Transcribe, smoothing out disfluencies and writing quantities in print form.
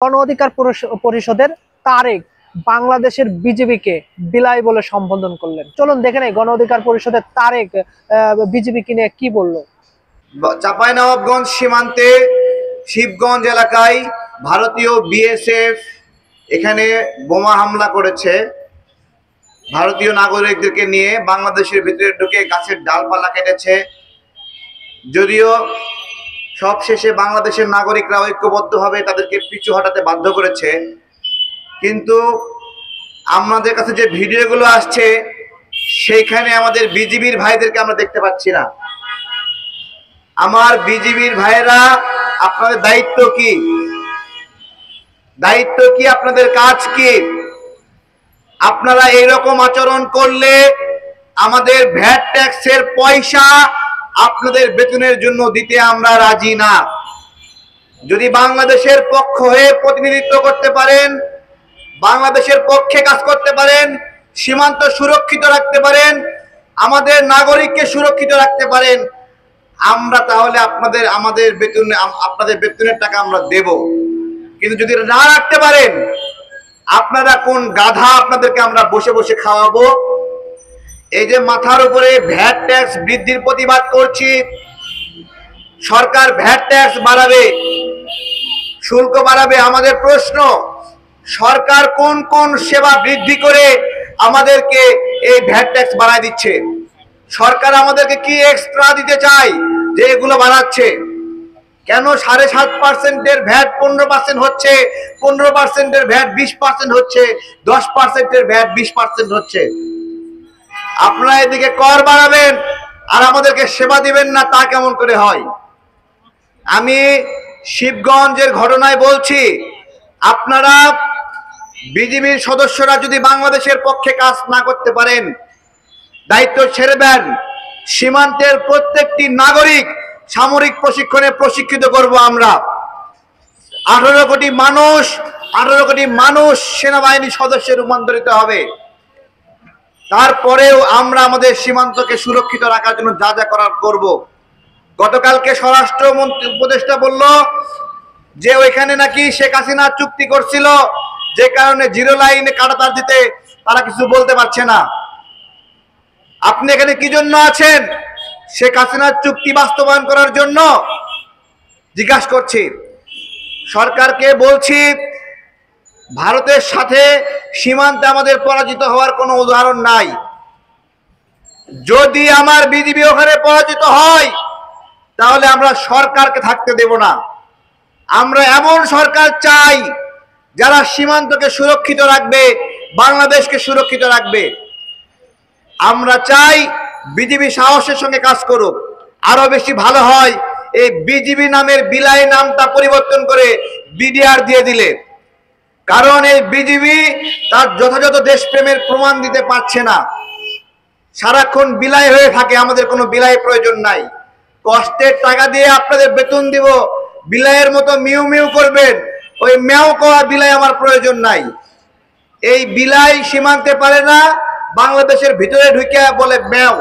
গণ অধিকার পরিষদের তারেক বাংলাদেশের বিজেপিকে বিলাই বলে সম্বোধন করলেন। চলুন দেখে নেই গণ অধিকার পরিষদের তারেক বিজেপিকে নিয়ে কি বললো। চাঁপাইনবাবগঞ্জ সীমান্তে শিবগঞ্জ এলাকায় ভারতীয় বিএসএফ এখানে বোমা হামলা করেছে। ভারতীয় নাগরিকদেরকে নিয়ে বাংলাদেশের ভিতরে ঢুকে গাছের ডালপালা কেটেছে। যদিও সবশেষে বাংলাদেশের নাগরিকরা ঐক্যবদ্ধভাবে তাদেরকে পিছু হটাতে বাধ্য করেছে, কিন্তু আমাদের কাছে যে ভিডিওগুলো আসছে সেইখানে আমাদের বিজিবির ভাইদেরকে আমরা দেখতে পাচ্ছি না। আমার বিজিবির ভাইয়েরা, আপনাদের দায়িত্ব কি? দায়িত্ব কি? আপনাদের কাজ কি? আপনারা এইরকম আচরণ করলে আমাদের ভ্যাট ট্যাক্সের পয়সা আপনাদের বেতনের জন্য দিতে আমরা রাজি না। যদি বাংলাদেশের পক্ষ হয়ে প্রতিনিধিত্ব করতে পারেন, বাংলাদেশের পক্ষে কাজ করতে পারেন, সীমান্ত সুরক্ষিত রাখতে পারেন, আমাদের নাগরিককে সুরক্ষিত রাখতে পারেন, আমরা তাহলে আপনাদের বেতনের টাকা আমরা দেব। কিন্তু যদি না রাখতে পারেন, আপনারা কোন গাধা আপনাদেরকে আমরা বসে বসে খাওয়াবো? এই যে মাথার উপরে ভ্যাট ট্যাক্স বৃদ্ধির প্রতিবাদ করছি, সরকার ভ্যাট ট্যাক্স বাড়াবে, শুল্ক বাড়াবে। আমাদের প্রশ্ন, সরকার কোন কোন সেবা বৃদ্ধি করে আমাদেরকে এই ভ্যাট ট্যাক্স বাড়ায় দিচ্ছে? সরকার আমাদেরকে কি এক্সট্রা দিতে চায় যে এগুলো বাড়াচ্ছে? কেন 7.5% ভ্যাট 15% হচ্ছে, 15% ভ্যাট 20% হচ্ছে, 10% ভ্যাট 20% হচ্ছে? আপনারা এদিকে কর বাড়াবেন আর আমাদেরকে সেবা দিবেন না, তা কেমন করে হয়? আমি শিবগঞ্জের ঘটনায় বলছি, আপনারা বিজিবির সদস্যরা যদি বাংলাদেশের পক্ষে কাজ না করতে পারেন, দায়িত্ব ছেড়ে দেন। সীমান্তের প্রত্যেকটি নাগরিক সামরিক প্রশিক্ষণে প্রশিক্ষিত করব আমরা। 18 কোটি মানুষ সেনাবাহিনী সদস্যে রূপান্তরিত হবে। তারপরেও আমরা আমাদের সীমান্তকে সুরক্ষিত রাখার জন্য যা যা করার করব। গতকালকে স্বরাষ্ট্রমন্ত্রী উপদেষ্টা বলল যে ওইখানে নাকি শেখ হাসিনা চুক্তি করছিল, যে কারণে জিরো লাইনে কাঁটাতার দিতে তারা কিছু বলতে পারছে না। আপনি এখানে কি জন্য আছেন? শেখ হাসিনার চুক্তি বাস্তবায়ন করার জন্য? জিজ্ঞাসা করছি। সরকারকে বলছি, ভারতের সাথে সীমান্তে আমাদের পরাজিত হওয়ার কোনো উদাহরণ নাই। যদি আমার বিজিবি ওখানে পরাজিত হয়, তাহলে আমরা সরকারকে থাকতে দেব না। আমরা এমন সরকার চাই যারা সীমান্তকে সুরক্ষিত রাখবে, বাংলাদেশকে সুরক্ষিত রাখবে। আমরা চাই বিজিবি সাহসের সঙ্গে কাজ করুক। আরো বেশি ভালো হয় এই বিজিবি নামের বিলাই নামটা পরিবর্তন করে বিডিআর দিয়ে দিলে, কারণ এই বিজিবি তার যথাযথ দেশপ্রেমের প্রমাণ দিতে পারছে না, সারাক্ষণ বিলাই হয়ে থাকে। আমাদের কোনো বিলাই প্রয়োজন নাই। কষ্টের টাকা দিয়ে আপনাদের বেতন দিব, বিলাইয়ের মতো মিউ মিউ করবেন, ওই ম্যাও করা বিলাই আমার প্রয়োজন নাই। এই বিলাই সীমান্তে পারে না, বাংলাদেশের ভিতরে ঢুকে বলে ম্যাও।